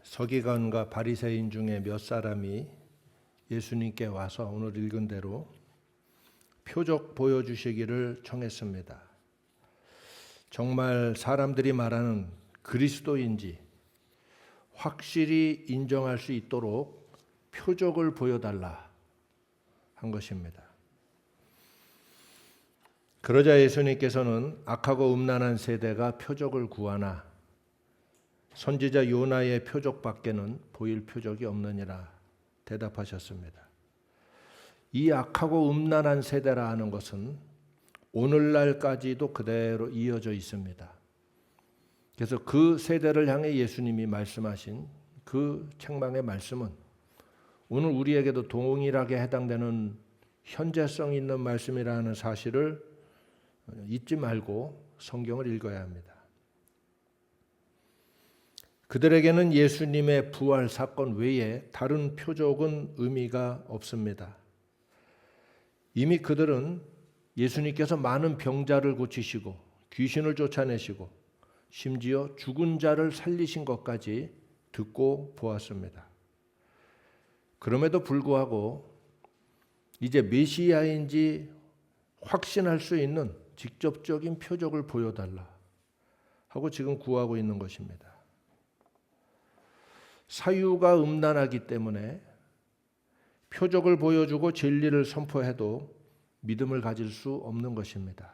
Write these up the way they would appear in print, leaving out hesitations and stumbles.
서기관과 바리새인 중에 몇 사람이 예수님께 와서 오늘 읽은 대로 표적 보여주시기를 청했습니다. 정말 사람들이 말하는 그리스도인지 확실히 인정할 수 있도록 표적을 보여달라 한 것입니다. 그러자 예수님께서는 악하고 음란한 세대가 표적을 구하나 선지자 요나의 표적밖에는 보일 표적이 없느니라 대답하셨습니다. 이 악하고 음란한 세대라 하는 것은 오늘날까지도 그대로 이어져 있습니다. 그래서 그 세대를 향해 예수님이 말씀하신 그 책망의 말씀은 오늘 우리에게도 동일하게 해당되는 현재성 있는 말씀이라는 사실을 잊지 말고 성경을 읽어야 합니다. 그들에게는 예수님의 부활 사건 외에 다른 표적은 의미가 없습니다. 이미 그들은 예수님께서 많은 병자를 고치시고 귀신을 쫓아내시고 심지어 죽은 자를 살리신 것까지 듣고 보았습니다. 그럼에도 불구하고 이제 메시아인지 확신할 수 있는 직접적인 표적을 보여달라 하고 지금 구하고 있는 것입니다. 사유가 음란하기 때문에 표적을 보여주고 진리를 선포해도 믿음을 가질 수 없는 것입니다.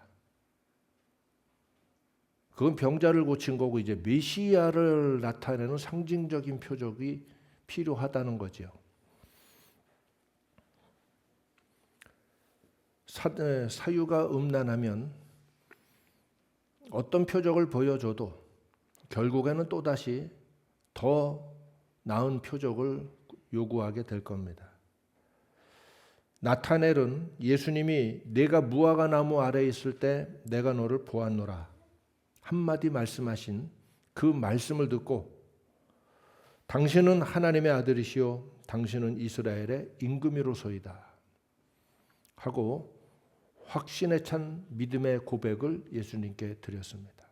그건 병자를 고친 거고 이제 메시아를 나타내는 상징적인 표적이 필요하다는 거죠. 사유가 음란하면 어떤 표적을 보여줘도 결국에는 또다시 더 나은 표적을 요구하게 될 겁니다. 나타넬은 예수님이 내가 무화과 나무 아래에 있을 때 내가 너를 보았노라 한마디 말씀하신 그 말씀을 듣고 당신은 하나님의 아들이시요 당신은 이스라엘의 임금이로소이다 하고 확신에 찬 믿음의 고백을 예수님께 드렸습니다.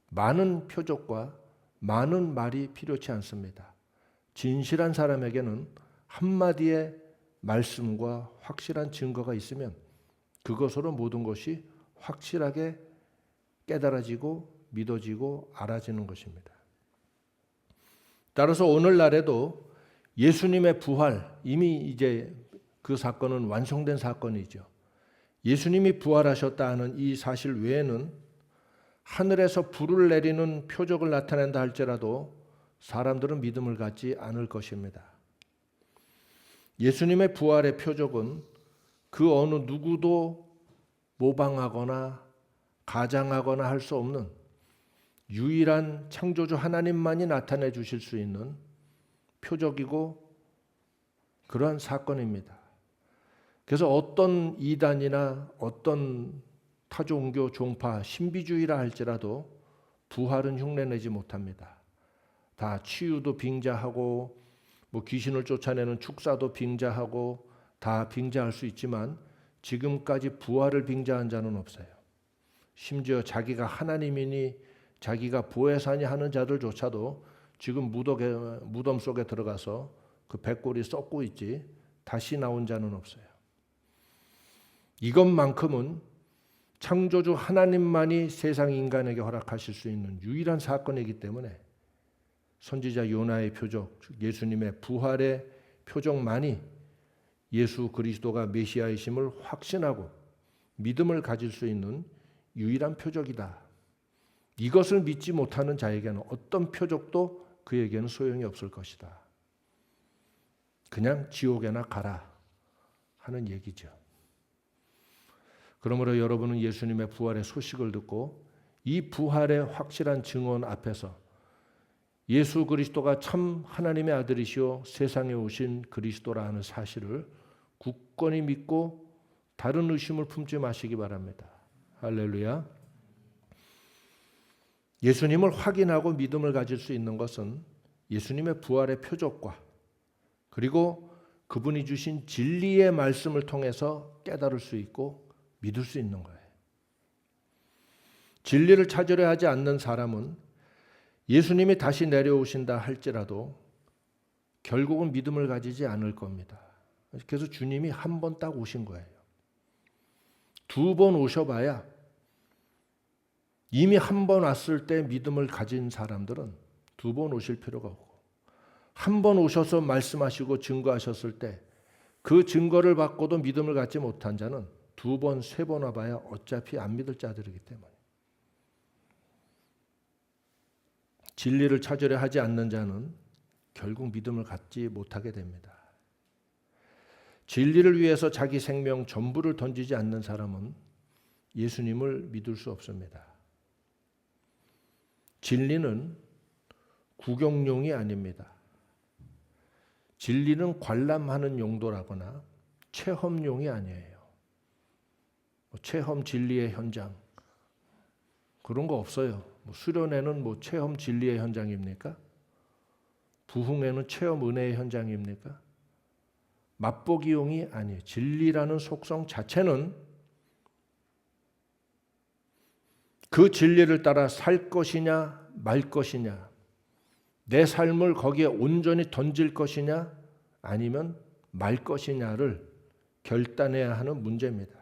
많은 표적과 많은 말이 필요치 않습니다. 진실한 사람에게는 한마디의 말씀과 확실한 증거가 있으면 그것으로 모든 것이 확실하게 깨달아지고 믿어지고 알아지는 것입니다. 따라서 오늘날에도 예수님의 부활, 이미 이제 그 사건은 완성된 사건이죠. 예수님이 부활하셨다 하는 이 사실 외에는 하늘에서 불을 내리는 표적을 나타낸다 할지라도 사람들은 믿음을 갖지 않을 것입니다. 예수님의 부활의 표적은 그 어느 누구도 모방하거나 가장하거나 할 수 없는 유일한 창조주 하나님만이 나타내 주실 수 있는 표적이고 그러한 사건입니다. 그래서 어떤 이단이나 어떤 타종교, 종파, 신비주의라 할지라도 부활은 흉내내지 못합니다. 다 치유도 빙자하고 귀신을 쫓아내는 축사도 빙자하고 다 빙자할 수 있지만 지금까지 부활을 빙자한 자는 없어요. 심지어 자기가 하나님이니 자기가 보혜사니 하는 자들조차도 지금 무덤 속에 들어가서 그 백골이 썩고 있지 다시 나온 자는 없어요. 이것만큼은 창조주 하나님만이 세상 인간에게 허락하실 수 있는 유일한 사건이기 때문에 선지자 요나의 표적, 예수님의 부활의 표적만이 예수 그리스도가 메시아이심을 확신하고 믿음을 가질 수 있는 유일한 표적이다. 이것을 믿지 못하는 자에게는 어떤 표적도 그에게는 소용이 없을 것이다. 그냥 지옥에나 가라 하는 얘기죠. 그러므로 여러분은 예수님의 부활의 소식을 듣고 이 부활의 확실한 증언 앞에서 예수 그리스도가 참 하나님의 아들이시오 세상에 오신 그리스도라 하는 사실을 굳건히 믿고 다른 의심을 품지 마시기 바랍니다. 할렐루야. 예수님을 확인하고 믿음을 가질 수 있는 것은 예수님의 부활의 표적과 그리고 그분이 주신 진리의 말씀을 통해서 깨달을 수 있고 믿을 수 있는 거예요. 진리를 찾으려 하지 않는 사람은 예수님이 다시 내려오신다 할지라도 결국은 믿음을 가지지 않을 겁니다. 그래서 주님이 한 번 딱 오신 거예요. 두 번 오셔봐야, 이미 한 번 왔을 때 믿음을 가진 사람들은 두 번 오실 필요가 없고, 한 번 오셔서 말씀하시고 증거하셨을 때 그 증거를 받고도 믿음을 갖지 못한 자는 두 번, 세 번 와봐야 어차피 안 믿을 자들이기 때문에, 진리를 찾으려 하지 않는 자는 결국 믿음을 갖지 못하게 됩니다. 진리를 위해서 자기 생명 전부를 던지지 않는 사람은 예수님을 믿을 수 없습니다. 진리는 구경용이 아닙니다. 진리는 관람하는 용도라거나 체험용이 아니에요. 체험 진리의 현장, 그런 거 없어요. 수련회는 체험 진리의 현장입니까? 부흥회는 체험 은혜의 현장입니까? 맛보기용이 아니에요. 진리라는 속성 자체는 그 진리를 따라 살 것이냐 말 것이냐, 내 삶을 거기에 온전히 던질 것이냐 아니면 말 것이냐를 결단해야 하는 문제입니다.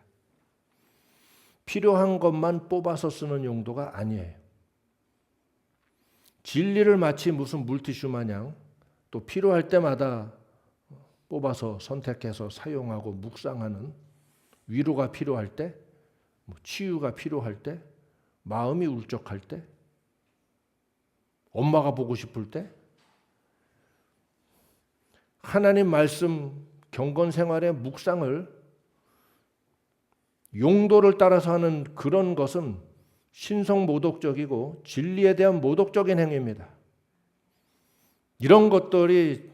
필요한 것만 뽑아서 쓰는 용도가 아니에요. 진리를 마치 무슨 물티슈 마냥 또 필요할 때마다 뽑아서 선택해서 사용하고 묵상하는, 위로가 필요할 때, 치유가 필요할 때, 마음이 울적할 때, 엄마가 보고 싶을 때, 하나님 말씀 경건 생활의 묵상을 용도를 따라서 하는 그런 것은 신성 모독적이고 진리에 대한 모독적인 행위입니다. 이런 것들이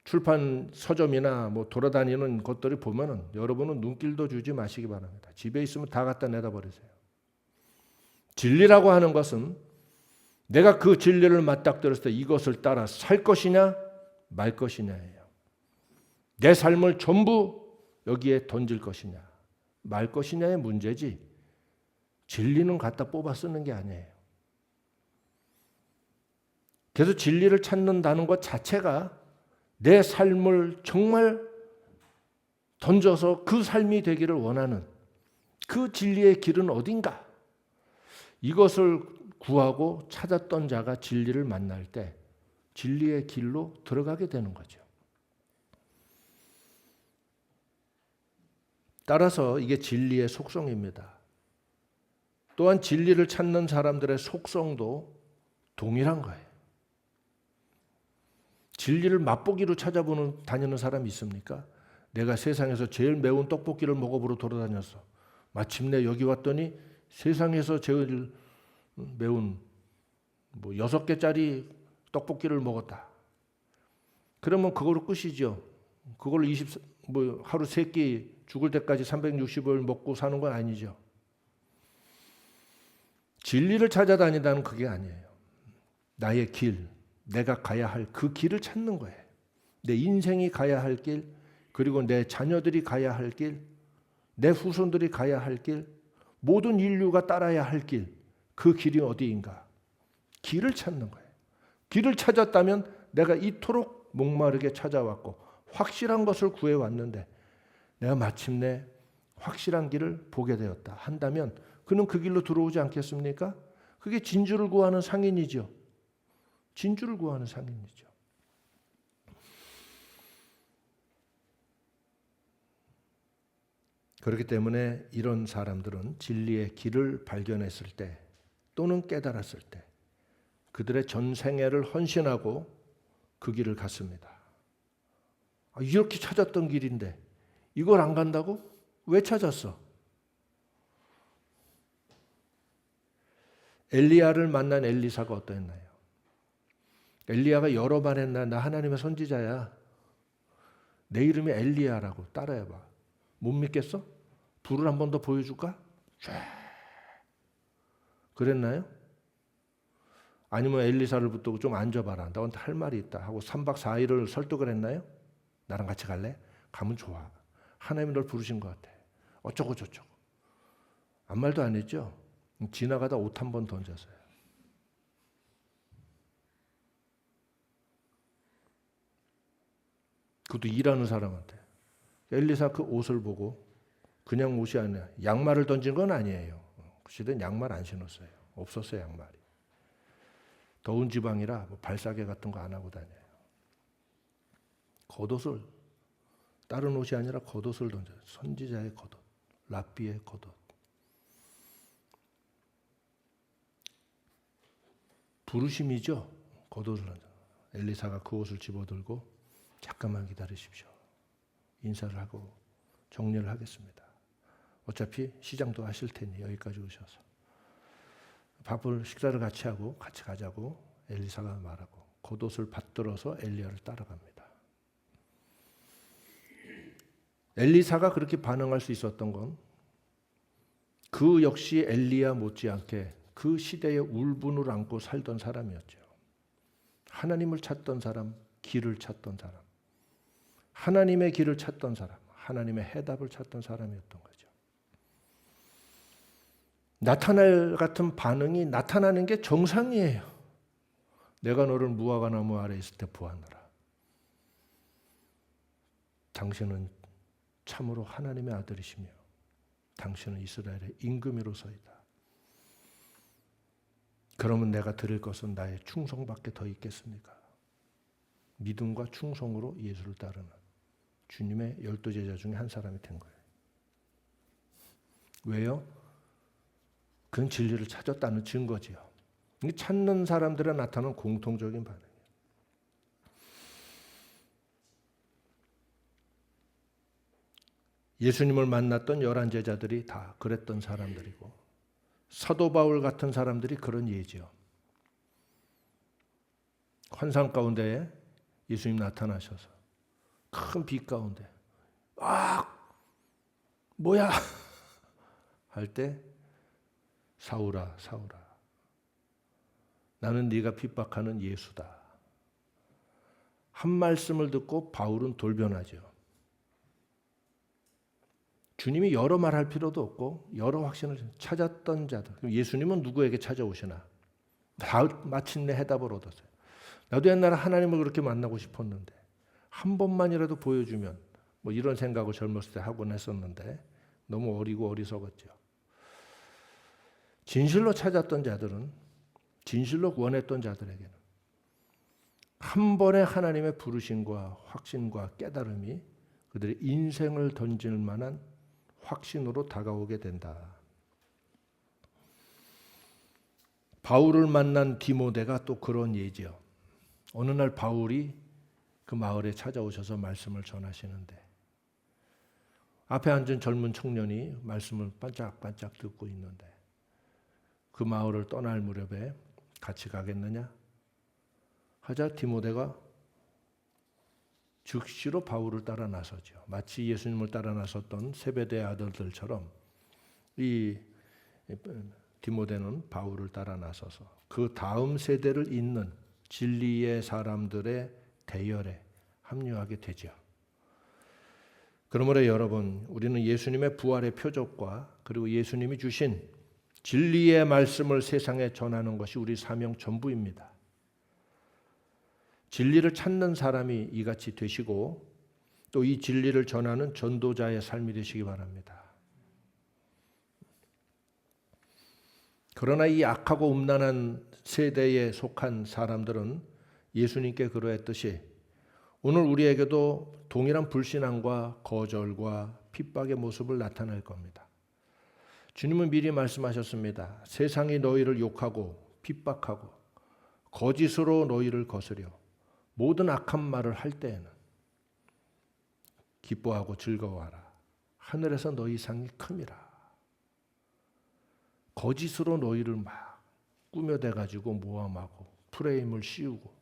출판 서점이나 돌아다니는 것들이 보면은 여러분은 눈길도 주지 마시기 바랍니다. 집에 있으면 다 갖다 내다 버리세요. 진리라고 하는 것은 내가 그 진리를 맞닥뜨렸을 때 이것을 따라 살 것이냐 말 것이냐예요. 내 삶을 전부 여기에 던질 것이냐 말 것이냐의 문제지, 진리는 갖다 뽑아 쓰는 게 아니에요. 그래서 진리를 찾는다는 것 자체가 내 삶을 정말 던져서 그 삶이 되기를 원하는 그 진리의 길은 어딘가, 이것을 구하고 찾았던 자가 진리를 만날 때 진리의 길로 들어가게 되는 거죠. 따라서 이게 진리의 속성입니다. 또한 진리를 찾는 사람들의 속성도 동일한 거예요. 진리를 맛보기로 찾아보는 다니는 사람이 있습니까? 내가 세상에서 제일 매운 떡볶이를 먹어보러 돌아다녔어. 마침내 여기 왔더니 세상에서 제일 매운 6개짜리 떡볶이를 먹었다. 그러면 그걸로 끝이죠. 그걸로 하루 3끼 죽을 때까지 365일 먹고 사는 건 아니죠. 진리를 찾아다니다는 그게 아니에요. 나의 길, 내가 가야 할 그 길을 찾는 거예요. 내 인생이 가야 할 길, 그리고 내 자녀들이 가야 할 길, 내 후손들이 가야 할 길, 모든 인류가 따라야 할 길, 그 길이 어디인가? 길을 찾는 거예요. 길을 찾았다면 내가 이토록 목마르게 찾아왔고 확실한 것을 구해왔는데 내가 마침내 확실한 길을 보게 되었다 한다면 그는 그 길로 들어오지 않겠습니까? 그게 진주를 구하는 상인이죠. 진주를 구하는 상인이죠. 그렇기 때문에 이런 사람들은 진리의 길을 발견했을 때 또는 깨달았을 때 그들의 전생애를 헌신하고 그 길을 갔습니다. 이렇게 찾았던 길인데 이걸 안 간다고? 왜 찾았어? 엘리야를 만난 엘리사가 어떠했나요? 엘리야가 여러 번 했나? 나 하나님의 선지자야. 내 이름이 엘리야라고 따라해봐. 못 믿겠어? 불을 한 번 더 보여줄까? 그랬나요? 아니면 엘리사를 붙들고 좀 앉아봐라. 너한테 할 말이 있다 하고 3박 4일을 설득을 했나요? 나랑 같이 갈래? 가면 좋아. 하나님이 널 부르신 것 같아. 어쩌고 저쩌고. 아무 말도 안 했죠? 지나가다 옷 한 번 던졌어요. 그것도 일하는 사람한테. 엘리사 그 옷을 보고 그냥 옷이 아니라 양말을 던진 건 아니에요. 그 시대는 양말 안 신었어요. 없었어요, 양말이. 더운 지방이라 뭐 발사계 같은 거 안 하고 다녀요. 겉옷을, 다른 옷이 아니라 겉옷을 던져요. 선지자의 겉옷, 랍비의 겉옷. 부르심이죠. 겉옷을 던져. 엘리사가 그 옷을 집어들고 잠깐만 기다리십시오. 인사를 하고 정리를 하겠습니다. 어차피 시장도 하실 테니 여기까지 오셔서 식사를 같이 하고 같이 가자고 엘리사가 말하고 겉옷을 받들어서 엘리야를 따라갑니다. 엘리사가 그렇게 반응할 수 있었던 건 그 역시 엘리야 못지않게 그 시대의 울분을 안고 살던 사람이었죠. 하나님을 찾던 사람, 길을 찾던 사람, 하나님의 길을 찾던 사람, 하나님의 해답을 찾던 사람이었던 거죠. 나타날 같은 반응이 나타나는 게 정상이에요. 내가 너를 무화과나무 아래 있을 때 보았노라. 당신은 참으로 하나님의 아들이시며 당신은 이스라엘의 임금이로서이다. 그러면 내가 드릴 것은 나의 충성밖에 더 있겠습니까? 믿음과 충성으로 예수를 따르는 주님의 12 제자 중에 한 사람이 된 거예요. 왜요? 그는 진리를 찾았다는 증거지요. 찾는 사람들에 나타나는 공통적인 반응이에요. 예수님을 만났던 11 제자들이 다 그랬던 사람들이고 사도 바울 같은 사람들이 그런 예지요. 환상 가운데 예수님 나타나셔서 큰 빛 가운데 뭐야 할 때 사울아 사울아 나는 네가 핍박하는 예수다. 한 말씀을 듣고 바울은 돌변하죠. 주님이 여러 말 할 필요도 없고 여러 확신을 찾았던 자들. 예수님은 누구에게 찾아오시나? 다 마침내 해답을 얻었어요. 나도 옛날에 하나님을 그렇게 만나고 싶었는데 한 번만이라도 보여주면 뭐 이런 생각을 젊었을 때 하곤 했었는데 너무 어리고 어리석었죠. 진실로 찾았던 자들은 진실로 원했던 자들에게는 한 번의 하나님의 부르심과 확신과 깨달음이 그들의 인생을 던질 만한 확신으로 다가오게 된다. 바울을 만난 디모데가 또 그런 예지요. 어느 날 바울이 그 마을에 찾아오셔서 말씀을 전하시는데 앞에 앉은 젊은 청년이 말씀을 반짝반짝 듣고 있는데 그 마을을 떠날 무렵에 같이 가겠느냐 하자 디모데가 즉시로 바울을 따라 나서죠. 마치 예수님을 따라 나섰던 세베대의 아들들처럼 이 디모데는 바울을 따라 나서서 그 다음 세대를 잇는 진리의 사람들의 대열에 합류하게 되죠. 그러므로 여러분, 우리는 예수님의 부활의 표적과 그리고 예수님이 주신 진리의 말씀을 세상에 전하는 것이 우리 사명 전부입니다. 진리를 찾는 사람이 이같이 되시고 또 이 진리를 전하는 전도자의 삶이 되시기 바랍니다. 그러나 이 악하고 음란한 세대에 속한 사람들은 예수님께 그러했듯이 오늘 우리에게도 동일한 불신앙과 거절과 핍박의 모습을 나타낼 겁니다. 주님은 미리 말씀하셨습니다. 세상이 너희를 욕하고 핍박하고 거짓으로 너희를 거스려 모든 악한 말을 할 때에는 기뻐하고 즐거워하라. 하늘에서 너희 상이 큼이라. 거짓으로 너희를 막 꾸며대가지고 모함하고 프레임을 씌우고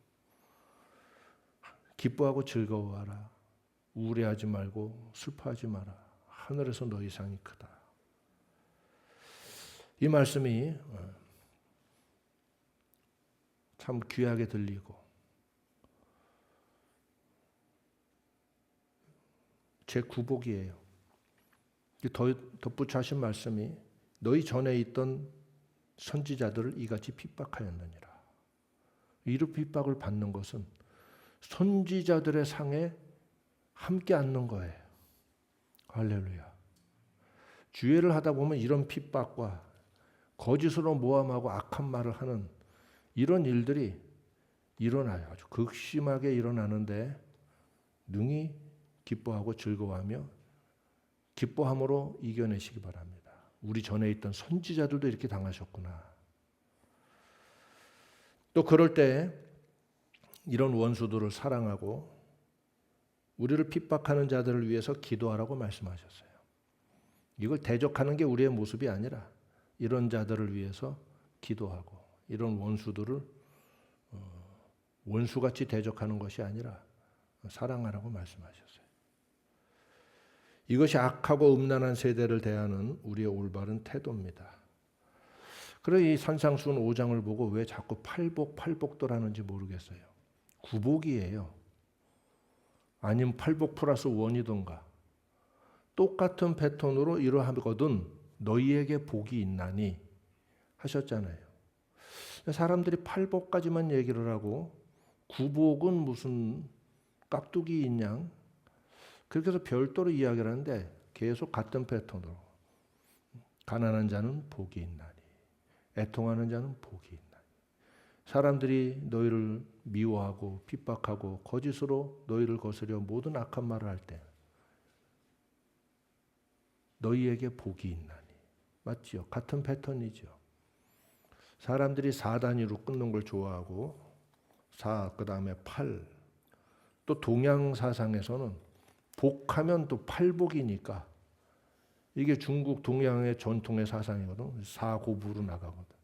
기뻐하고 즐거워하라. 우울해하지 말고 슬퍼하지 마라. 하늘에서 너희 상이 크다. 이 말씀이 참 귀하게 들리고 제 구복이에요. 덧붙여 하신 말씀이 너희 전에 있던 선지자들을 이같이 핍박하였느니라. 이런 핍박을 받는 것은 선지자들의 상에 함께 앉는 거예요. 할렐루야. 주의를 하다 보면 이런 핍박과 거짓으로 모함하고 악한 말을 하는 이런 일들이 일어나요. 아주 극심하게 일어나는데 능히 기뻐하고 즐거워하며 기뻐함으로 이겨내시기 바랍니다. 우리 전에 있던 선지자들도 이렇게 당하셨구나. 또 그럴 때 이런 원수들을 사랑하고 우리를 핍박하는 자들을 위해서 기도하라고 말씀하셨어요. 이걸 대적하는 게 우리의 모습이 아니라 이런 자들을 위해서 기도하고 이런 원수들을 원수같이 대적하는 것이 아니라 사랑하라고 말씀하셨어요. 이것이 악하고 음란한 세대를 대하는 우리의 올바른 태도입니다. 그래서 이 산상수훈 5장을 보고 왜 자꾸 팔복들 하는지 모르겠어요. 구복이에요. 아니면 팔복 플러스 원이던가. 똑같은 패턴으로 이러하거든 너희에게 복이 있나니 하셨잖아요. 사람들이 팔복까지만 얘기를 하고 구복은 무슨 깍두기 인양 그렇게 해서 별도로 이야기를 하는데 계속 같은 패턴으로 가난한 자는 복이 있나니 애통하는 자는 복이 있나니 사람들이 너희를 미워하고 핍박하고 거짓으로 너희를 거스려 모든 악한 말을 할 때 너희에게 복이 있나니 맞지요? 같은 패턴이죠. 사람들이 4단위로 끊는 걸 좋아하고 4, 그 다음에 8. 또 동양 사상에서는 복하면 또 팔복이니까 이게 중국 동양의 전통의 사상이거든. 4고부로 나가거든.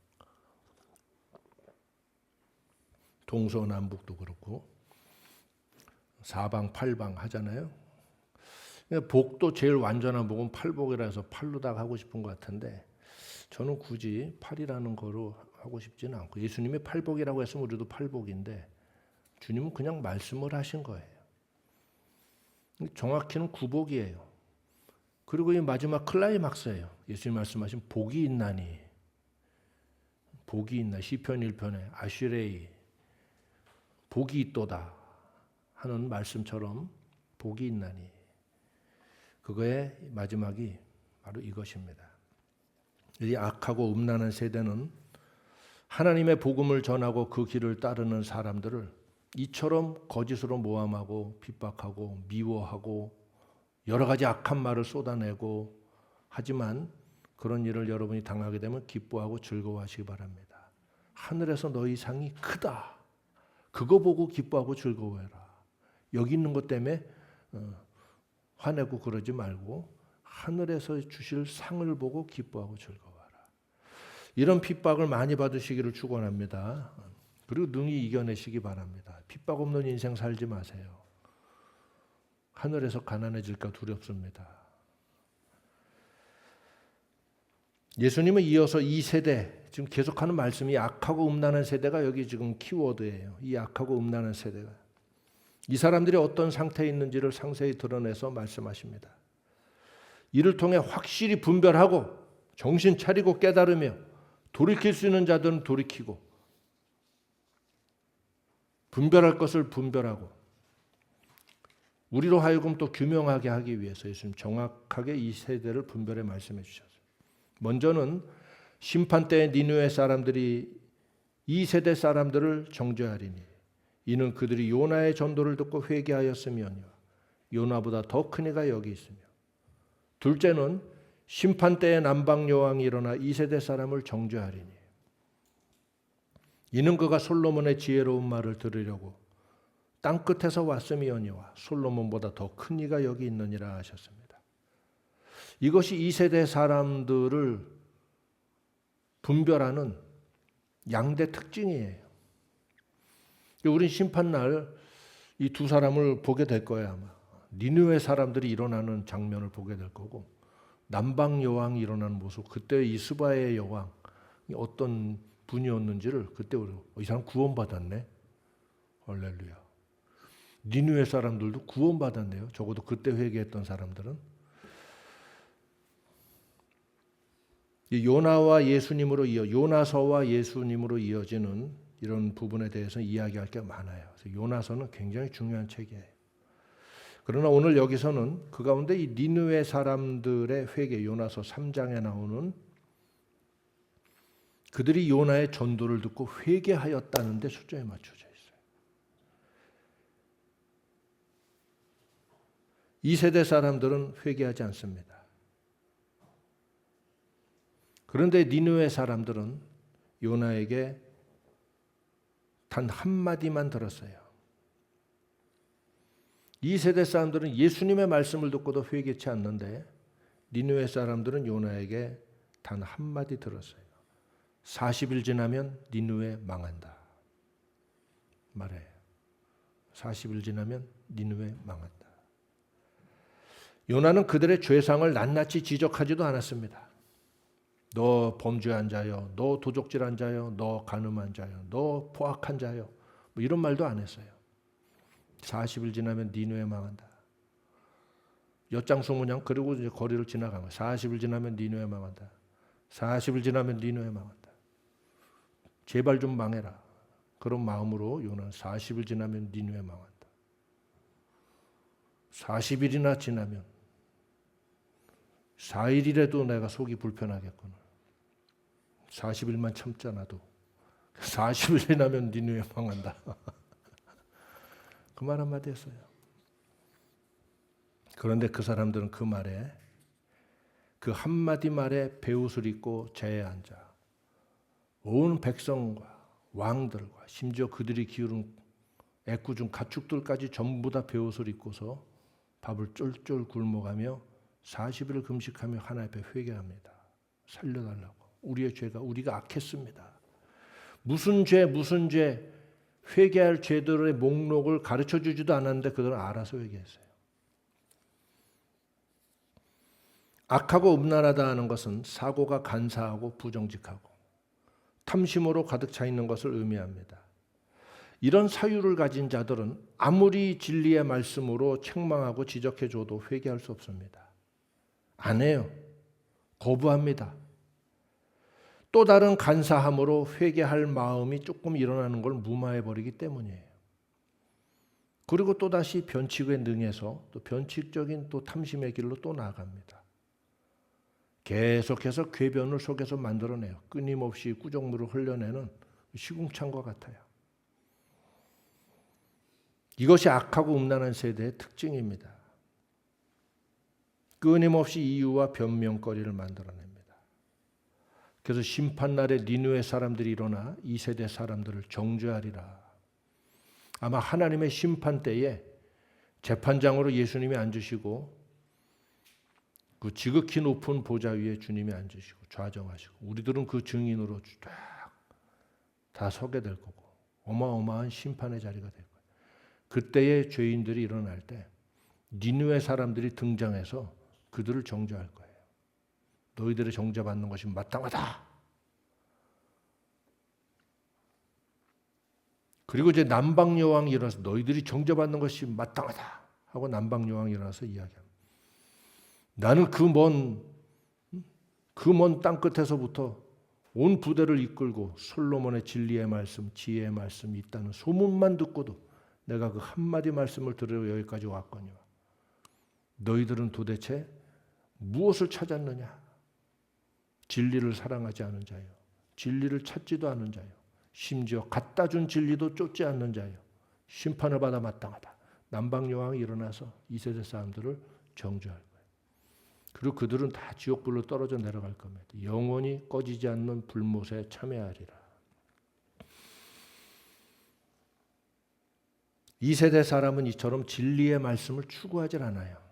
동서남북도 그렇고 사방8방 하잖아요. 복도 제일 완전한 복은 팔복이라 해서 팔로다가 하고 싶은 것 같은데 저는 굳이 팔이라는 거로 하고 싶지는 않고 예수님이 팔복이라고 했으면 우리도 팔복인데 주님은 그냥 말씀을 하신 거예요. 정확히는 구복이에요. 그리고 이 마지막 클라이막스예요. 예수님 말씀하신 복이 있나니 복이 있나 시편 1편에 아슈레이 복이 있도다 하는 말씀처럼 복이 있나니 그거의 마지막이 바로 이것입니다. 이 악하고 음란한 세대는 하나님의 복음을 전하고 그 길을 따르는 사람들을 이처럼 거짓으로 모함하고 핍박하고 미워하고 여러 가지 악한 말을 쏟아내고 하지만 그런 일을 여러분이 당하게 되면 기뻐하고 즐거워하시기 바랍니다. 하늘에서 너희 상이 크다. 그거 보고 기뻐하고 즐거워해라. 여기 있는 것 때문에 화내고 그러지 말고 하늘에서 주실 상을 보고 기뻐하고 즐거워하라. 이런 핍박을 많이 받으시기를 축원합니다. 그리고 능히 이겨내시기 바랍니다. 핍박 없는 인생 살지 마세요. 하늘에서 가난해질까 두렵습니다. 예수님은 이어서 이 세대, 지금 계속하는 말씀이 악하고 음란한 세대가 여기 지금 키워드예요. 이 악하고 음란한 세대가. 이 사람들이 어떤 상태에 있는지를 상세히 드러내서 말씀하십니다. 이를 통해 확실히 분별하고 정신 차리고 깨달으며 돌이킬 수 있는 자들은 돌이키고 분별할 것을 분별하고 우리로 하여금 또 규명하게 하기 위해서 예수님 정확하게 이 세대를 분별해 말씀해 주셨어요. 먼저는 심판 때에 니느웨 사람들이 이 세대 사람들을 정죄하리니 이는 그들이 요나의 전도를 듣고 회개하였으며니와 요나보다 더 큰 이가 여기 있으며 둘째는 심판 때에 남방 여왕이 일어나 이 세대 사람을 정죄하리니 이는 그가 솔로몬의 지혜로운 말을 들으려고 땅 끝에서 왔음이오니와 솔로몬보다 더 큰 이가 여기 있느니라 하셨습니다. 이것이 이 세대 사람들을 분별하는 양대 특징이에요. 우린 심판날 이 두 사람을 보게 될 거예요. 아마 니느웨 사람들이 일어나는 장면을 보게 될 거고 남방 여왕이 일어나는 모습, 그때 이 스바의 여왕이 어떤 분이었는지를 그때 우리 이 사람 구원받았네. 할렐루야. 니느웨 사람들도 구원받았네요. 적어도 그때 회개했던 사람들은. 요나와 예수님으로 요나서와 예수님으로 이어지는 이런 부분에 대해서 이야기할 게 많아요. 그래서 요나서는 굉장히 중요한 책이에요. 그러나 오늘 여기서는 그 가운데 이 니느웨 사람들의 회개, 요나서 3장에 나오는 그들이 요나의 전도를 듣고 회개하였다는 데 초점이 맞춰져 있어요. 이 세대 사람들은 회개하지 않습니다. 그런데 니느웨 사람들은 요나에게 단 한마디만 들었어요. 이 세대 사람들은 예수님의 말씀을 듣고도 회개치 않는데 니느웨 사람들은 요나에게 단 한마디 들었어요. 40일 지나면 니느웨 망한다. 말해요. 40일 지나면 니느웨 망한다. 요나는 그들의 죄상을 낱낱이 지적하지도 않았습니다. 너 범죄한 자요, 너 도적질한 자요, 너 간음한 자요, 너 포악한 자요, 뭐 이런 말도 안 했어요. 40일 지나면 니느웨 망한다. 엿장수문양 그리고 이제 거리를 지나간 거예요. 40일 지나면 니느웨 망한다. 40일 지나면 니느웨 망한다. 제발 좀 망해라. 그런 마음으로 요나는 40일 지나면 니느웨 망한다. 40일이나 지나면 4일이라도 내가 속이 불편하겠구나. 40일만 참잖아도 40일 지나면 니느웨 망한다. 그 말 한마디 했어요. 그런데 그 사람들은 그 말에, 그 한마디 말에 베옷을 입고 제에 앉아 온 백성과 왕들과 심지어 그들이 기울은 애꿎은 가축들까지 전부 다 베옷을 입고서 밥을 쫄쫄 굶어가며 40일을 금식하며 하나님 앞에 회개합니다. 살려달라고. 우리의 죄가, 우리가 악했습니다. 무슨 죄 회개할 죄들의 목록을 가르쳐 주지도 않았는데 그들은 알아서 회개했어요. 악하고 음란하다 하는 것은 사고가 간사하고 부정직하고 탐심으로 가득 차 있는 것을 의미합니다. 이런 사유를 가진 자들은 아무리 진리의 말씀으로 책망하고 지적해 줘도 회개할 수 없습니다. 안 해요. 거부합니다. 또 다른 간사함으로 회개할 마음이 조금 일어나는 걸 무마해버리기 때문이에요. 그리고 또다시 변칙에 능해서 또 변칙적인 또 탐심의 길로 또 나아갑니다. 계속해서 궤변을 속에서 만들어내요. 끊임없이 꾸정물을 흘려내는 시궁창과 같아요. 이것이 악하고 음란한 세대의 특징입니다. 끊임없이 이유와 변명거리를 만들어냅니다. 그래서 심판날에 니느웨 사람들이 일어나 이 세대 사람들을 정죄하리라. 아마 하나님의 심판 때에 재판장으로 예수님이 앉으시고 그 지극히 높은 보좌 위에 주님이 앉으시고 좌정하시고 우리들은 그 증인으로 쫙 다 서게 될 거고 어마어마한 심판의 자리가 될 거예요. 그때의 죄인들이 일어날 때 니느웨 사람들이 등장해서 그들을 정죄할 거예요. 너희들의 정죄받는 것이 마땅하다. 그리고 이제 남방 여왕이 일어나서 너희들이 정죄받는 것이 마땅하다 하고 남방 여왕이 일어나서 이야기합니다. 나는 그 먼 땅끝에서부터 온 부대를 이끌고 솔로몬의 진리의 말씀, 지혜의 말씀이 있다는 소문만 듣고도 내가 그 한마디 말씀을 들으러 여기까지 왔거니와 너희들은 도대체 무엇을 찾았느냐? 진리를 사랑하지 않은 자요. 진리를 찾지도 않은 자요. 심지어 갖다 준 진리도 쫓지 않는 자요. 심판을 받아 마땅하다. 남방 여왕이 일어나서 이 세대 사람들을 정죄할 거예요. 그리고 그들은 다 지옥불로 떨어져 내려갈 겁니다. 영원히 꺼지지 않는 불못에 참여하리라. 이 세대 사람은 이처럼 진리의 말씀을 추구하지 않아요.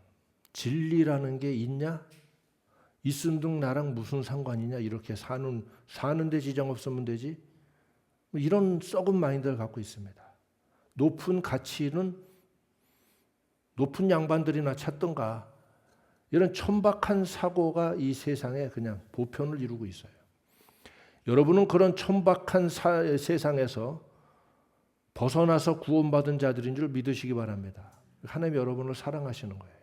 진리라는 게 있냐? 있은 둥 나랑 무슨 상관이냐? 이렇게 사는데 지장 없으면 되지? 이런 썩은 마인드를 갖고 있습니다. 높은 가치는 높은 양반들이나 찾던가 이런 천박한 사고가 이 세상에 그냥 보편을 이루고 있어요. 여러분은 그런 천박한 세상에서 벗어나서 구원받은 자들인 줄 믿으시기 바랍니다. 하나님 여러분을 사랑하시는 거예요.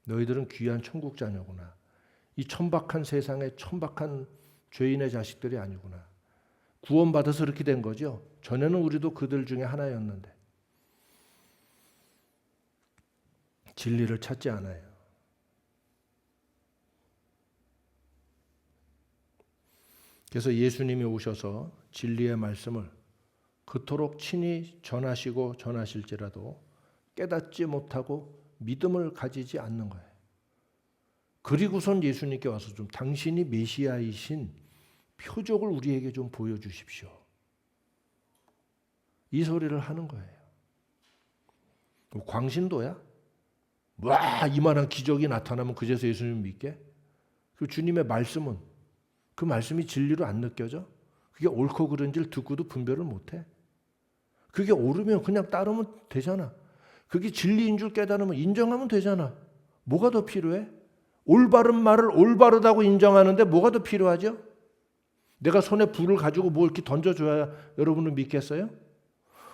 너희들은 귀한 천국 자녀구나. 이 천박한 세상에 천박한 죄인의 자식들이 아니구나. 구원받아서 이렇게 된 거죠. 전에는 우리도 그들 중에 하나였는데. 진리를 찾지 않아요. 그래서 예수님이 오셔서 진리의 말씀을 그토록 친히 전하시고 전하실지라도 깨닫지 못하고 믿음을 가지지 않는 거예요. 그리고선 예수님께 와서 좀 당신이 메시아이신 표적을 우리에게 좀 보여주십시오. 이 소리를 하는 거예요. 광신도야? 와, 이만한 기적이 나타나면 그제서 예수님 믿게? 그 주님의 말씀은 그 말씀이 진리로 안 느껴져? 그게 옳고 그른지를 듣고도 분별을 못해? 그게 옳으면 그냥 따르면 되잖아. 그게 진리인 줄 깨달으면 인정하면 되잖아. 뭐가 더 필요해? 올바른 말을 올바르다고 인정하는데 뭐가 더 필요하죠? 내가 손에 불을 가지고 뭐 이렇게 던져줘야 여러분은 믿겠어요?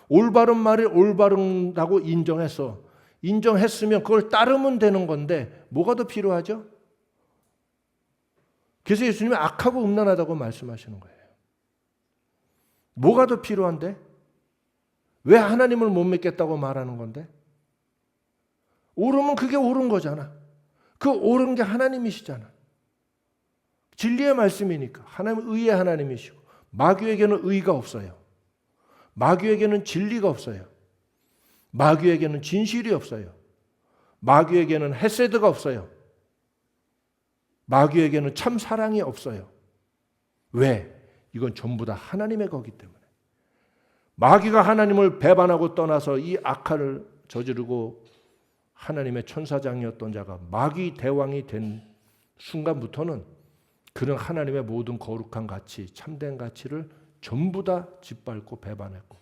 올바른 말이 올바르다고 인정했으면 그걸 따르면 되는 건데 뭐가 더 필요하죠? 그래서 예수님이 악하고 음란하다고 말씀하시는 거예요. 뭐가 더 필요한데? 왜 하나님을 못 믿겠다고 말하는 건데? 옳으면 그게 옳은 거잖아. 그 옳은 게 하나님이시잖아. 진리의 말씀이니까. 하나님은 의의 하나님이시고 마귀에게는 의가 없어요. 마귀에게는 진리가 없어요. 마귀에게는 진실이 없어요. 마귀에게는 헤세드가 없어요. 마귀에게는 참 사랑이 없어요. 왜? 이건 전부 다 하나님의 거기 때문에. 마귀가 하나님을 배반하고 떠나서 이 악화를 저지르고 하나님의 천사장이었던 자가 마귀 대왕이 된 순간부터는 그는 하나님의 모든 거룩한 가치, 참된 가치를 전부 다 짓밟고 배반했고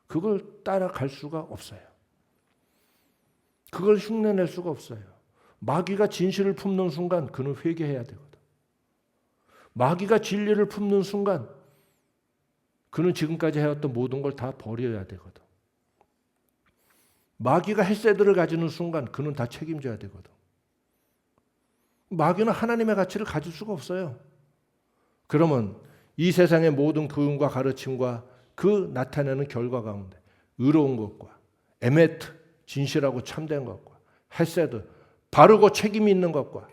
그걸 따라갈 수가 없어요. 그걸 흉내낼 수가 없어요. 마귀가 진실을 품는 순간 그는 회개해야 되거든. 마귀가 진리를 품는 순간 그는 지금까지 해왔던 모든 걸 다 버려야 되거든. 마귀가 헬세드를 가지는 순간 그는 다 책임져야 되거든. 마귀는 하나님의 가치를 가질 수가 없어요. 그러면 이 세상의 모든 교훈과 가르침과 그 나타내는 결과 가운데 의로운 것과 에메트, 진실하고 참된 것과 헬세드, 바르고 책임 있는 것과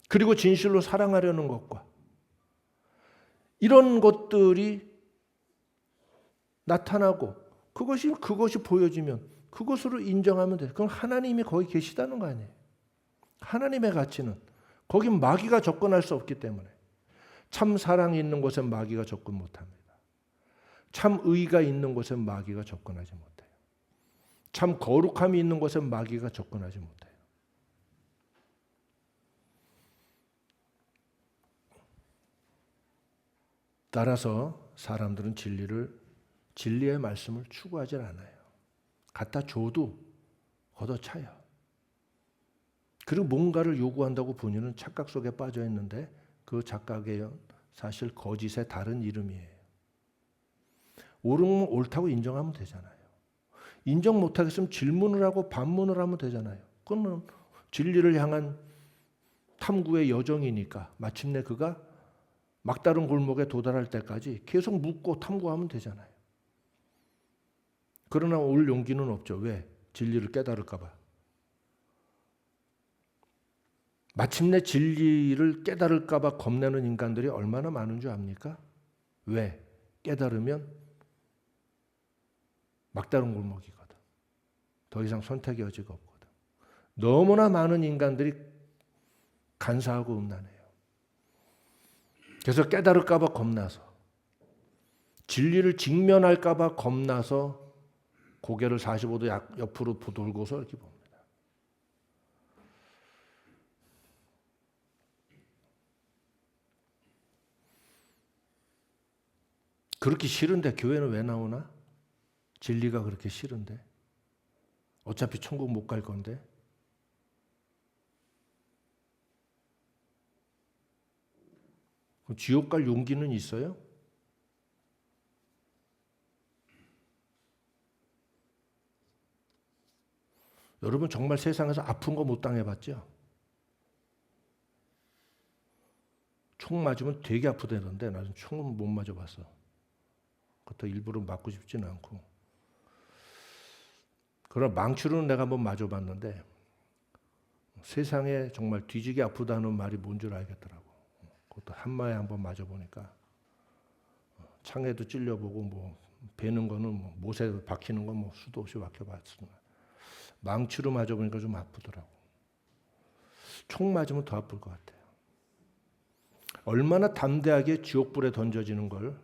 그리고 진실로 사랑하려는 것과 이런 것들이 나타나고 그것이 보여지면 그것으로 인정하면 돼요. 그럼 하나님이 거기 계시다는 거 아니에요. 하나님의 가치는 거긴 마귀가 접근할 수 없기 때문에 참 사랑이 있는 곳엔 마귀가 접근 못합니다. 참 의가 있는 곳엔 마귀가 접근하지 못해요. 참 거룩함이 있는 곳엔 마귀가 접근하지 못해요. 따라서 사람들은 진리의 말씀을 추구하지 않아요. 갖다 줘도 걷어차요. 그리고 뭔가를 요구한다고 본인은 착각 속에 빠져 있는데 그 착각의 사실 거짓의 다른 이름이에요. 옳으면 옳다고 인정하면 되잖아요. 인정 못하겠으면 질문을 하고 반문을 하면 되잖아요. 그건 진리를 향한 탐구의 여정이니까 마침내 그가 막다른 골목에 도달할 때까지 계속 묻고 탐구하면 되잖아요. 그러나 올 용기는 없죠. 왜? 진리를 깨달을까 봐. 마침내 진리를 깨달을까 봐 겁내는 인간들이 얼마나 많은 줄 압니까? 왜? 깨달으면 막다른 골목이거든. 더 이상 선택의 여지가 없거든. 너무나 많은 인간들이 간사하고 음란해요. 그래서 깨달을까 봐 겁나서 진리를 직면할까 봐 겁나서 고개를 45도 옆으로 돌고서 이렇게 봅니다. 그렇게 싫은데 교회는 왜 나오나? 진리가 그렇게 싫은데? 어차피 천국 못 갈 건데? 지옥 갈 용기는 있어요? 여러분 정말 세상에서 아픈 거 못 당해봤죠? 총 맞으면 되게 아프다는데 나는 총은 못 맞아봤어. 그것도 일부러 맞고 싶지는 않고. 그러나 망치로는 내가 한번 맞아봤는데 세상에 정말 뒤지게 아프다는 말이 뭔 줄 알겠더라고. 그것도 한마에 한번 맞아보니까 창에도 찔려보고 뭐 베는 거는 뭐 못에 박히는 건 뭐 수도 없이 박혀봤으나 망치로 맞아보니까 좀 아프더라고. 총 맞으면 더 아플 것 같아요. 얼마나 담대하게 지옥불에 던져지는 걸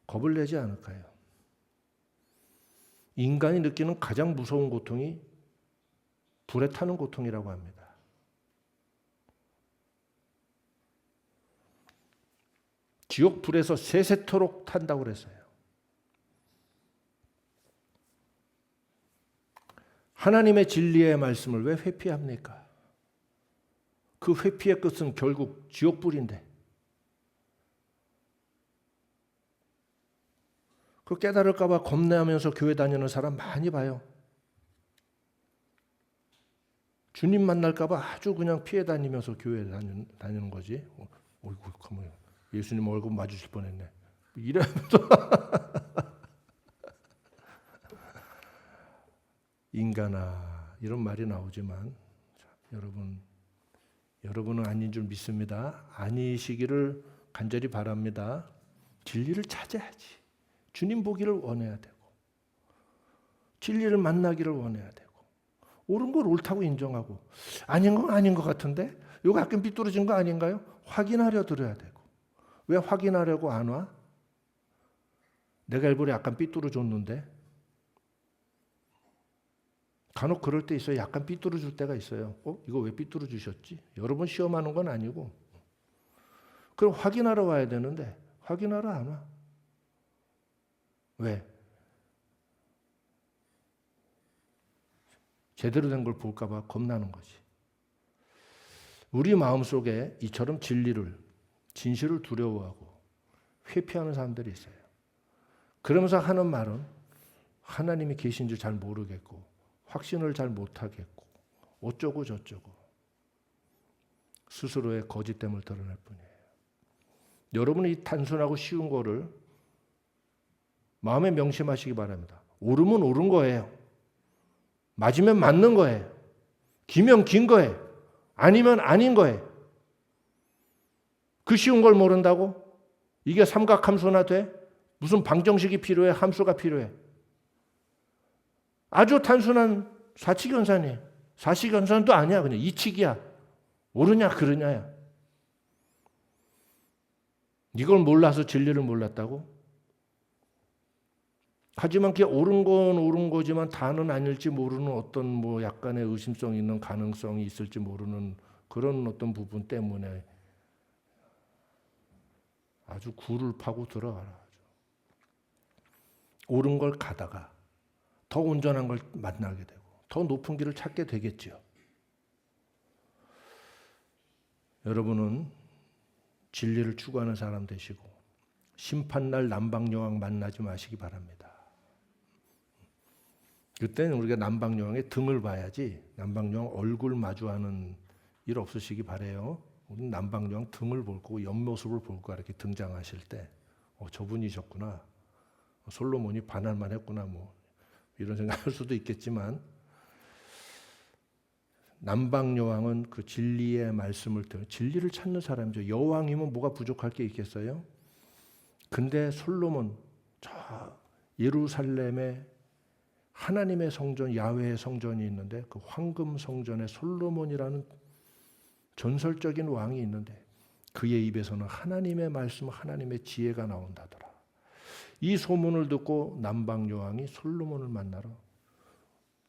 겁을 내지 않을까요? 인간이 느끼는 가장 무서운 고통이 불에 타는 고통이라고 합니다. 지옥 불에서 세세토록 탄다고 그랬어요. 하나님의 진리의 말씀을 왜 회피합니까? 그 회피의 끝은 결국 지옥 불인데. 그 깨달을까 봐 겁내하면서 교회 다니는 사람 많이 봐요. 주님 만날까 봐 아주 그냥 피해 다니면서 교회 다니는 거지. 어이구, 가만히 예수님 얼굴 마주칠 뻔했네. 이러면서 인간아 이런 말이 나오지만 자, 여러분은 아닌 줄 믿습니다. 아니시기를 간절히 바랍니다. 진리를 찾아야지. 주님 보기를 원해야 되고 진리를 만나기를 원해야 되고 옳은 걸 옳다고 인정하고 아닌 건 아닌 것 같은데 이거 약간 삐뚤어진 거 아닌가요? 확인하려 들어야 되고 왜 확인하려고 안 와? 내가 일부러 약간 삐뚤어졌는데 간혹 그럴 때 있어요. 약간 삐뚤어질 때가 있어요. 이거 왜 삐뚤어지셨지? 여러 번 시험하는 건 아니고 그럼 확인하러 와야 되는데 확인하러 안 와. 왜? 제대로 된 걸 볼까 봐 겁나는 거지. 우리 마음속에 이처럼 진실을 두려워하고 회피하는 사람들이 있어요. 그러면서 하는 말은 하나님이 계신 줄 잘 모르겠고 확신을 잘 못하겠고 어쩌고 저쩌고 스스로의 거짓됨을 드러낼 뿐이에요. 여러분이 이 단순하고 쉬운 거를 마음에 명심하시기 바랍니다. 옳으면 옳은 거예요. 맞으면 맞는 거예요. 기면 긴 거예요. 아니면 아닌 거예요. 그 쉬운 걸 모른다고? 이게 삼각함수나 돼? 무슨 방정식이 필요해? 함수가 필요해? 아주 단순한 사칙연산이에요. 사식연산도 아니야. 그냥 이치기야. 옳으냐 그르냐야. 이걸 몰라서 진리를 몰랐다고? 하지만 그게 옳은 건 옳은 거지만 다는 아닐지 모르는 어떤 뭐 약간의 의심성 있는 가능성이 있을지 모르는 그런 어떤 부분 때문에 아주 굴을 파고 들어가라. 옳은 걸 가다가 더 온전한 걸 만나게 되고 더 높은 길을 찾게 되겠지요. 여러분은 진리를 추구하는 사람 되시고 심판날 남방여왕 만나지 마시기 바랍니다. 그때는 우리가 남방여왕의 등을 봐야지 남방여왕 얼굴 마주하는 일 없으시기 바래요. 우리는 남방여왕 등을 볼 거고 옆모습을 볼 거야. 이렇게 등장하실 때 저분이셨구나. 솔로몬이 반할만 했구나. 뭐 이런 생각할 수도 있겠지만 남방여왕은 그 진리의 말씀을 진리를 찾는 사람이죠. 여왕이면 뭐가 부족할 게 있겠어요? 근데 솔로몬 저 예루살렘에 하나님의 성전 야훼의 성전이 있는데 그 황금 성전에 솔로몬이라는 전설적인 왕이 있는데 그의 입에서는 하나님의 말씀, 하나님의 지혜가 나온다더라. 이 소문을 듣고 남방여왕이 솔로몬을 만나러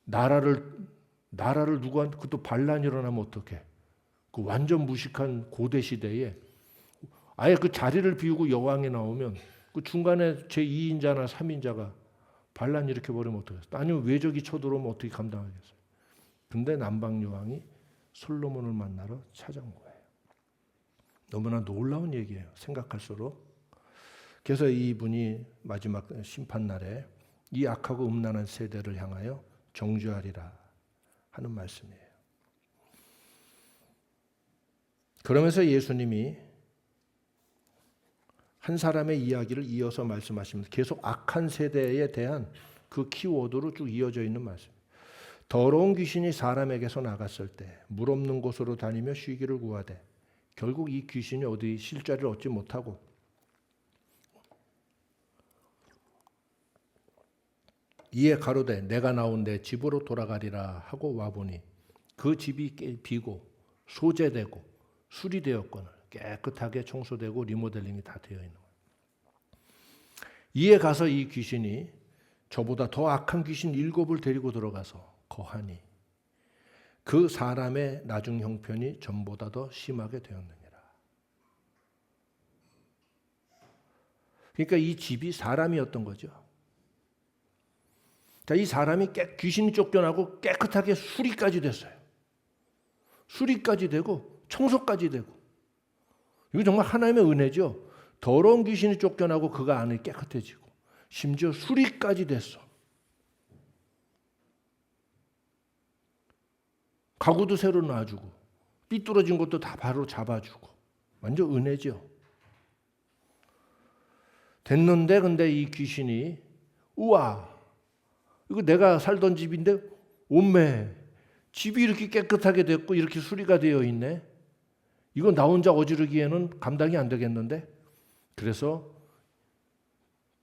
나라를 누구한테 그것도 반란이 일어나면 어떡해? 그 완전 무식한 고대 시대에 아예 그 자리를 비우고 여왕이 나오면 그 중간에 제2인자나 3인자가 반란 일으켜 버리면 어떡하겠어요? 아니면 외적이 쳐들어오면 어떻게 감당하겠어요? 근데 남방여왕이 솔로몬을 만나러 찾아온 거예요. 너무나 놀라운 얘기예요. 생각할수록. 그래서 이분이 마지막 심판날에 이 악하고 음란한 세대를 향하여 정죄하리라 하는 말씀이에요. 그러면서 예수님이 한 사람의 이야기를 이어서 말씀하시면서 계속 악한 세대에 대한 그 키워드로 쭉 이어져 있는 말씀. 더러운 귀신이 사람에게서 나갔을 때 물 없는 곳으로 다니며 쉬기를 구하되 결국 이 귀신이 어디 실자를 얻지 못하고 이에 가로되 내가 나온 내 집으로 돌아가리라 하고 와보니 그 집이 비고 소재되고 수리되었거늘 깨끗하게 청소되고 리모델링이 다 되어 있는 거예요. 이에 가서 이 귀신이 저보다 더 악한 귀신 7을 데리고 들어가서 거하니 그 사람의 나중 형편이 전보다 더 심하게 되었느니라. 그러니까 이 집이 사람이었던 거죠. 자, 이 사람이 귀신이 쫓겨나고 깨끗하게 수리까지 됐어요. 수리까지 되고 청소까지 되고. 이거 정말 하나님의 은혜죠. 더러운 귀신이 쫓겨나고 그가 안에 깨끗해지고 심지어 수리까지 됐어. 가구도 새로 놔주고 삐뚤어진 것도 다 바로 잡아주고 완전 은혜죠. 됐는데 근데 이 귀신이 우와 이거 내가 살던 집인데 온매 집이 이렇게 깨끗하게 됐고 이렇게 수리가 되어 있네. 이거 나 혼자 어지르기에는 감당이 안 되겠는데. 그래서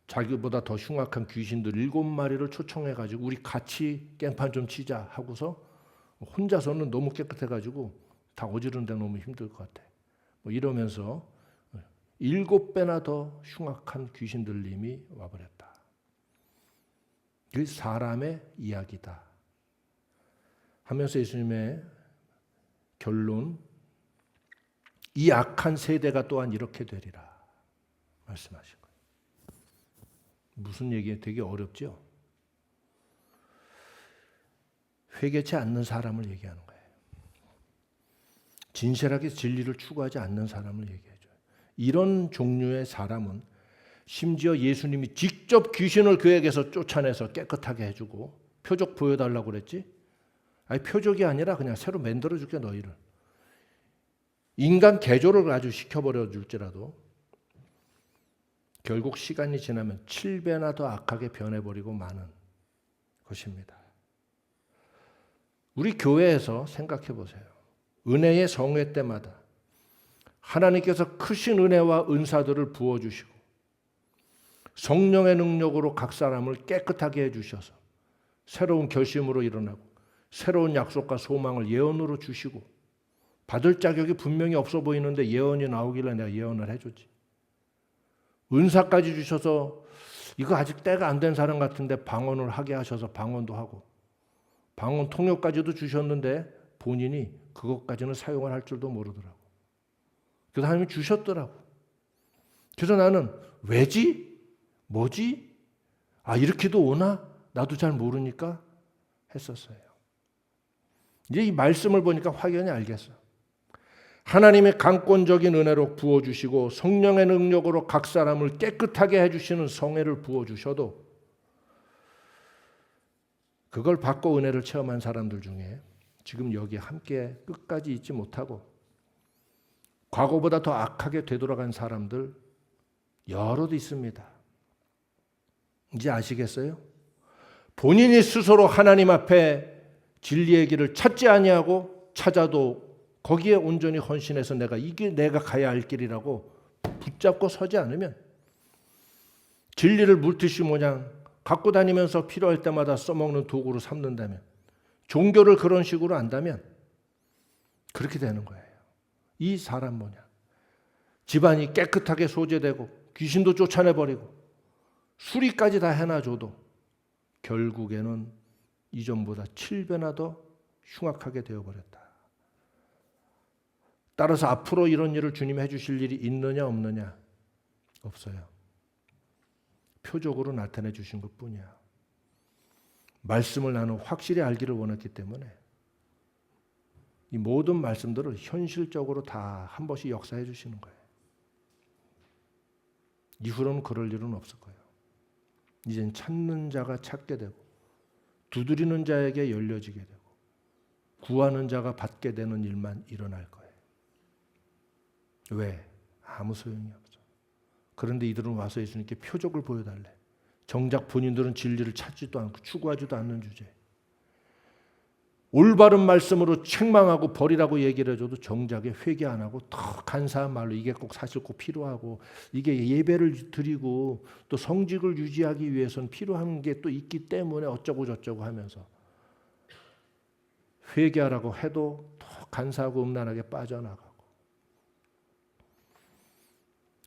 자기보다 더 흉악한 귀신들 7마리를 초청해가지고 우리 같이 깽판 좀 치자 하고서 혼자서는 너무 깨끗해가지고 다 어지른데 너무 힘들 것 같아. 뭐 이러면서 7배나 더 흉악한 귀신들님이 와버렸다. 그 사람의 이야기다 하면서 예수님의 결론, 이 악한 세대가 또한 이렇게 되리라 말씀하신 거예요. 무슨 얘기예요? 되게 어렵죠? 회개치 않는 사람을 얘기하는 거예요. 진실하게 진리를 추구하지 않는 사람을 얘기해줘요. 이런 종류의 사람은 심지어 예수님이 직접 귀신을 그에게서 쫓아내서 깨끗하게 해주고 표적 보여달라고 그랬지? 아니 표적이 아니라 그냥 새로 만들어줄게 너희를. 인간 개조를 아주 시켜버려 줄지라도 결국 시간이 지나면 7배나 더 악하게 변해버리고 마는 것입니다. 우리 교회에서 생각해 보세요. 은혜의 성회 때마다 하나님께서 크신 은혜와 은사들을 부어주시고 성령의 능력으로 각 사람을 깨끗하게 해주셔서 새로운 결심으로 일어나고 새로운 약속과 소망을 예언으로 주시고 받을 자격이 분명히 없어 보이는데 예언이 나오길래 내가 예언을 해줬지. 은사까지 주셔서 이거 아직 때가 안 된 사람 같은데 방언을 하게 하셔서 방언도 하고 방언 통역까지도 주셨는데 본인이 그것까지는 사용을 할 줄도 모르더라고. 그래서 하나님이 주셨더라고. 그래서 나는 왜지? 뭐지? 아 이렇게도 오나? 나도 잘 모르니까 했었어요. 이제 이 말씀을 보니까 확연히 알겠어. 하나님의 강권적인 은혜로 부어주시고 성령의 능력으로 각 사람을 깨끗하게 해주시는 성회를 부어주셔도 그걸 받고 은혜를 체험한 사람들 중에 지금 여기 함께 끝까지 있지 못하고 과거보다 더 악하게 되돌아간 사람들 여럿 있습니다. 이제 아시겠어요? 본인이 스스로 하나님 앞에 진리의 길을 찾지 아니하고 찾아도 거기에 온전히 헌신해서 이게 내가 가야 할 길이라고 붙잡고 서지 않으면 진리를 물티슈 모양 갖고 다니면서 필요할 때마다 써먹는 도구로 삼는다면 종교를 그런 식으로 안다면 그렇게 되는 거예요. 이 사람 뭐냐? 집안이 깨끗하게 소재되고 귀신도 쫓아내버리고 수리까지 다 해놔줘도 결국에는 이전보다 7배나 더 흉악하게 되어버렸다. 따라서 앞으로 이런 일을 주님이 해주실 일이 있느냐 없느냐? 없어요. 표적으로 나타내 주신 것뿐이야. 말씀을 나는 확실히 알기를 원했기 때문에 이 모든 말씀들을 현실적으로 다 한 번씩 역사해 주시는 거예요. 이후로는 그럴 일은 없을 거예요. 이젠 찾는 자가 찾게 되고 두드리는 자에게 열려지게 되고 구하는 자가 받게 되는 일만 일어날 거예요. 왜? 아무 소용이 없어. 그런데 이들은 와서 예수님께 표적을 보여달래. 정작 본인들은 진리를 찾지도 않고 추구하지도 않는 주제. 올바른 말씀으로 책망하고 버리라고 얘기를 해줘도 정작에 회개 안 하고 더 간사한 말로 이게 꼭 사실 꼭 필요하고 이게 예배를 드리고 또 성직을 유지하기 위해서는 필요한 게 또 있기 때문에 어쩌고 저쩌고 하면서 회개하라고 해도 더 간사하고 음란하게 빠져나가고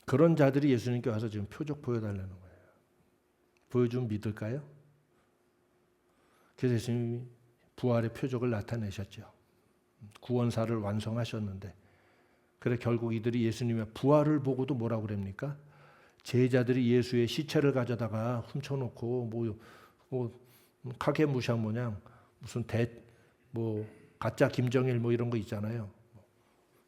그런 자들이 예수님께 와서 지금 표적 보여달라는 거예요. 보여주면 믿을까요? 그래서 예수님이 부활의 표적을 나타내셨죠. 구원사를 완성하셨는데 그래 결국 이들이 예수님의 부활을 보고도 뭐라고 그럽니까? 제자들이 예수의 시체를 가져다가 훔쳐놓고 카게무샤 모양 무슨 가짜 김정일 이런 거 있잖아요.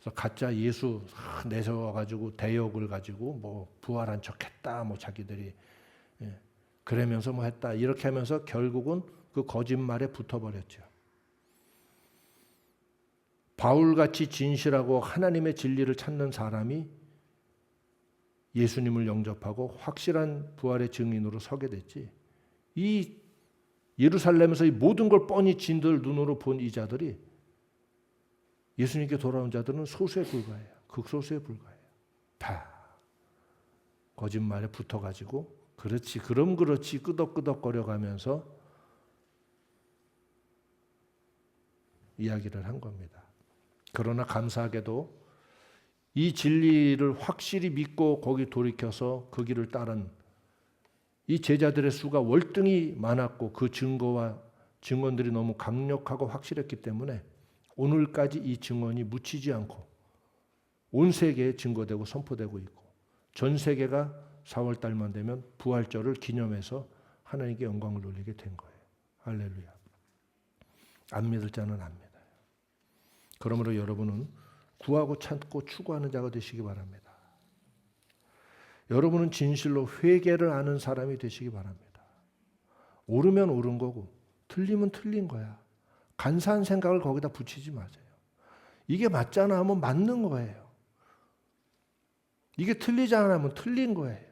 그래서 가짜 예수 내세워가지고 대역을 가지고 부활한 척했다 자기들이 그러면서 했다 이렇게 하면서 결국은 그 거짓말에 붙어버렸죠. 바울같이 진실하고 하나님의 진리를 찾는 사람이 예수님을 영접하고 확실한 부활의 증인으로 서게 됐지. 이 예루살렘에서 이 모든 걸 뻔히 진들 눈으로 본 이 자들이 예수님께 돌아온 자들은 소수에 불과해요. 극소수에 불과해요. 다 거짓말에 붙어가지고 그럼 그렇지 끄덕끄덕거려가면서 이야기를 한 겁니다. 그러나 감사하게도 이 진리를 확실히 믿고 거기 돌이켜서 그 길을 따른 이 제자들의 수가 월등히 많았고 그 증거와 증언들이 너무 강력하고 확실했기 때문에 오늘까지 이 증언이 묻히지 않고 온 세계에 증거되고 선포되고 있고 전 세계가 4월 달만 되면 부활절을 기념해서 하나님께 영광을 돌리게 된 거예요. 할렐루야. 안 믿을 자는 안 믿어요. 그러므로 여러분은 구하고 찾고 추구하는 자가 되시기 바랍니다. 여러분은 진실로 회개를 아는 사람이 되시기 바랍니다. 옳으면 옳은 거고 틀리면 틀린 거야. 간사한 생각을 거기다 붙이지 마세요. 이게 맞잖아 하면 맞는 거예요. 이게 틀리잖아 하면 틀린 거예요.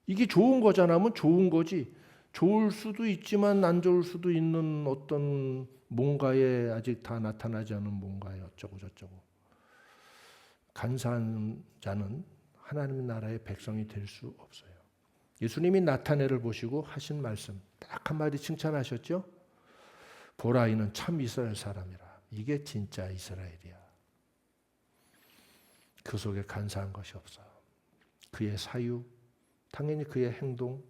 이게 좋은 거잖아 하면 좋은 거지. 좋을 수도 있지만 안 좋을 수도 있는 어떤 뭔가에 아직 다 나타나지 않은 뭔가에 어쩌고 저쩌고. 간사한 자는 하나님 나라의 백성이 될 수 없어요. 예수님이 나타내를 보시고 하신 말씀 딱 한마디 칭찬하셨죠? 보라 이는 참 이스라엘 사람이라. 이게 진짜 이스라엘이야. 그 속에 간사한 것이 없어. 그의 사유, 당연히 그의 행동,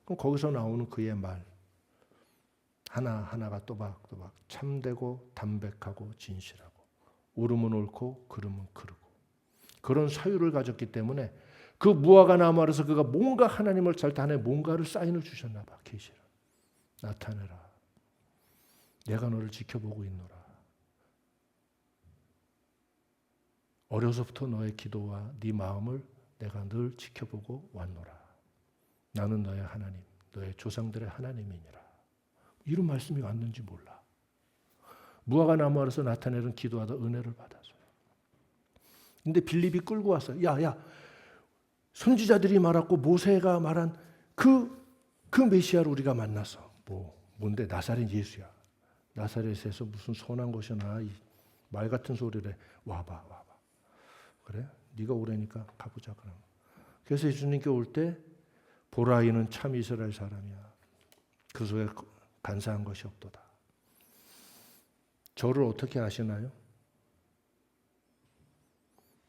그럼 거기서 나오는 그의 말 하나하나가 또박또박 참되고 담백하고 진실하고 옳으면 옳고 그름은 그르고 그런 사유를 가졌기 때문에 그 무화과 나무 아래서 그가 뭔가 하나님을 잘타내 뭔가를 사인을 주셨나 봐. 계시를 나타내라. 내가 너를 지켜보고 있노라. 어려서부터 너의 기도와 네 마음을 내가 늘 지켜보고 왔노라. 나는 너의 하나님, 너의 조상들의 하나님이니라. 이런 말씀이 왔는지 몰라. 무화과 나무 아래서 나타내는 기도하다 은혜를 받았어요. 근데 빌립이 끌고 왔어요. 야, 선지자들이 말했고 모세가 말한 그 메시아를 우리가 만났어. 뭔데? 나사렛 예수야. 나사렛에서 무슨 선한 것이나 말 같은 소리를 해. 와봐. 그래? 네가 오래니까 가보자. 그럼. 그래서 예수님께 올 때 보라 이는 참 이스라엘 사람이야. 그 속에 간사한 것이 없도다. 저를 어떻게 아시나요?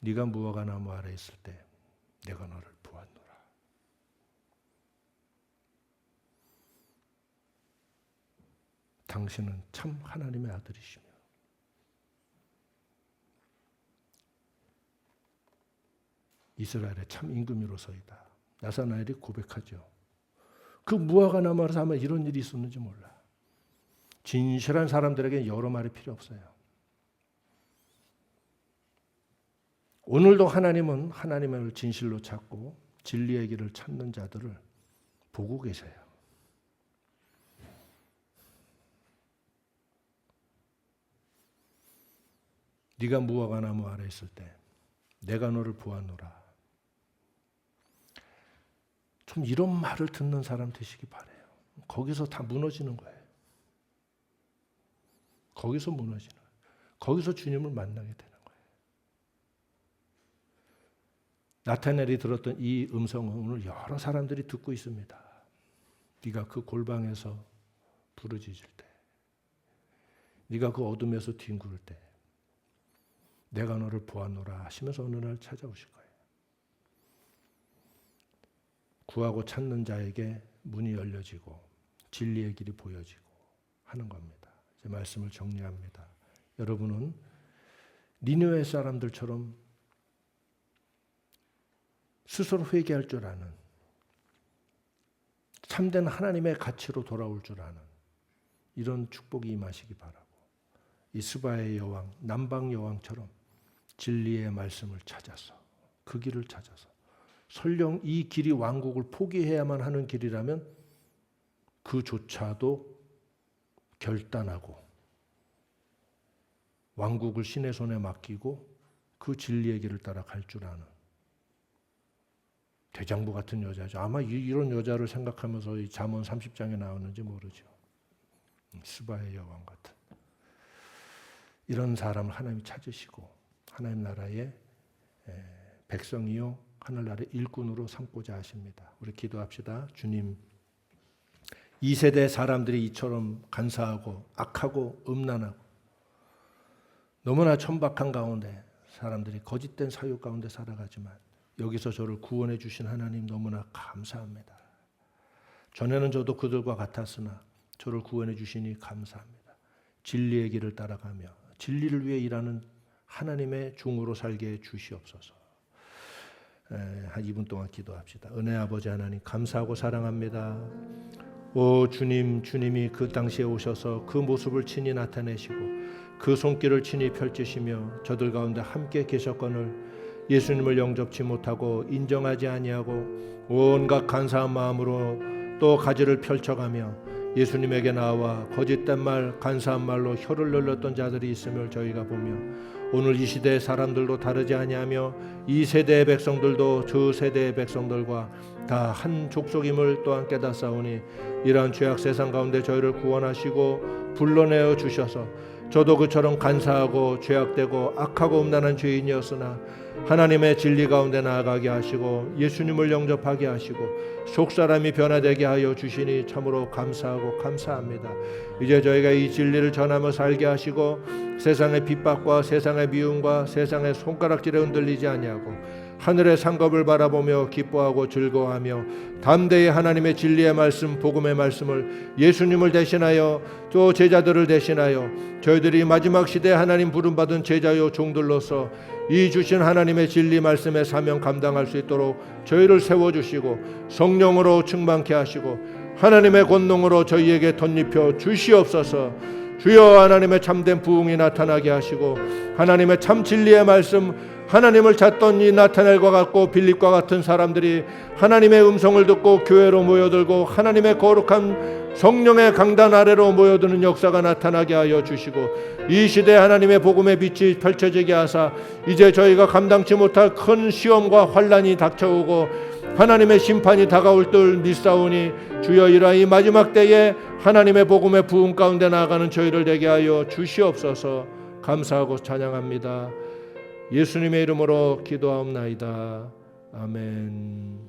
네가 무화과 나무 아래 있을 때 내가 너를 보았노라. 당신은 참 하나님의 아들이시며 이스라엘의 참 임금이로서이다. 나사나엘이 고백하죠. 그 무화과 나무 아래서 아마 이런 일이 있었는지 몰라. 진실한 사람들에게 여러 말이 필요 없어요. 오늘도 하나님은 하나님을 진실로 찾고 진리의 길을 찾는 자들을 보고 계세요. 네가 무화과 나무 아래 있을 때 내가 너를 보았노라. 좀 이런 말을 듣는 사람 되시기 바라요. 거기서 다 무너지는 거예요. 거기서 무너지는 거예요. 거기서 주님을 만나게 되는 거예요. 나타넬이 들었던 이 음성은 오늘 여러 사람들이 듣고 있습니다. 네가 그 골방에서 부르짖을 때, 네가 그 어둠에서 뒹굴 때 내가 너를 보았노라 하시면서 어느 날 찾아오실 거예요. 구하고 찾는 자에게 문이 열려지고 진리의 길이 보여지고 하는 겁니다. 이제 말씀을 정리합니다. 여러분은 니느웨 사람들처럼 스스로 회개할 줄 아는, 참된 하나님의 가치로 돌아올 줄 아는 이런 축복이 임하시기 바라고, 이 스바의 여왕, 남방 여왕처럼 진리의 말씀을 찾아서 그 길을 찾아서, 설령 이 길이 왕국을 포기해야만 하는 길이라면 그조차도 결단하고 왕국을 신의 손에 맡기고 그 진리의 길을 따라 갈 줄 아는 대장부 같은 여자죠. 아마 이런 여자를 생각하면서 이 잠언 30장에 나오는지 모르죠. 스바의 여왕 같은 이런 사람을 하나님이 찾으시고 하나님 나라의 백성이요 하늘나라의 일꾼으로 삼고자 하십니다. 우리 기도합시다. 주님, 이 세대 사람들이 이처럼 간사하고 악하고 음란하고 너무나 천박한 가운데 사람들이 거짓된 사유 가운데 살아가지만 여기서 저를 구원해 주신 하나님 너무나 감사합니다. 전에는 저도 그들과 같았으나 저를 구원해 주시니 감사합니다. 진리의 길을 따라가며 진리를 위해 일하는 하나님의 종으로 살게 해 주시옵소서. 한 2분 동안 기도합시다. 은혜 아버지 하나님 감사하고 사랑합니다. 오 주님, 주님이 그 당시에 오셔서 그 모습을 친히 나타내시고 그 손길을 친히 펼치시며 저들 가운데 함께 계셨거늘 예수님을 영접치 못하고 인정하지 아니하고 온갖 간사한 마음으로 또 가지를 펼쳐가며 예수님에게 나와 거짓된 말, 간사한 말로 혀를 눌렀던 자들이 있음을 저희가 보며 오늘 이 시대의 사람들도 다르지 아니하며 이 세대의 백성들도 저 세대의 백성들과 다 한 족속임을 또한 깨닫사오니 이러한 죄악 세상 가운데 저희를 구원하시고 불러내어 주셔서 저도 그처럼 간사하고 죄악되고 악하고 음란한 죄인이었으나 하나님의 진리 가운데 나아가게 하시고 예수님을 영접하게 하시고 속사람이 변화되게 하여 주시니 참으로 감사하고 감사합니다. 이제 저희가 이 진리를 전하며 살게 하시고 세상의 핍박과 세상의 미움과 세상의 손가락질에 흔들리지 아니하고 하늘의 상급을 바라보며 기뻐하고 즐거워하며 담대히 하나님의 진리의 말씀, 복음의 말씀을 예수님을 대신하여 또 제자들을 대신하여 저희들이 마지막 시대에 하나님 부름받은 제자요 종들로서 이 주신 하나님의 진리 말씀의 사명 감당할 수 있도록 저희를 세워주시고 성령으로 충만케 하시고 하나님의 권능으로 저희에게 덧입혀 주시옵소서. 주여 하나님의 참된 부흥이 나타나게 하시고 하나님의 참 진리의 말씀, 하나님을 찾던 이 나타넬과 같고 빌립과 같은 사람들이 하나님의 음성을 듣고 교회로 모여들고 하나님의 거룩한 성령의 강단 아래로 모여드는 역사가 나타나게 하여 주시고 이 시대에 하나님의 복음의 빛이 펼쳐지게 하사 이제 저희가 감당치 못할 큰 시험과 환난이 닥쳐오고 하나님의 심판이 다가올 줄 믿사오니 주여 이러한 이 마지막 때에 하나님의 복음의 부흥 가운데 나아가는 저희를 되게 하여 주시옵소서. 감사하고 찬양합니다. 예수님의 이름으로 기도하옵나이다. 아멘.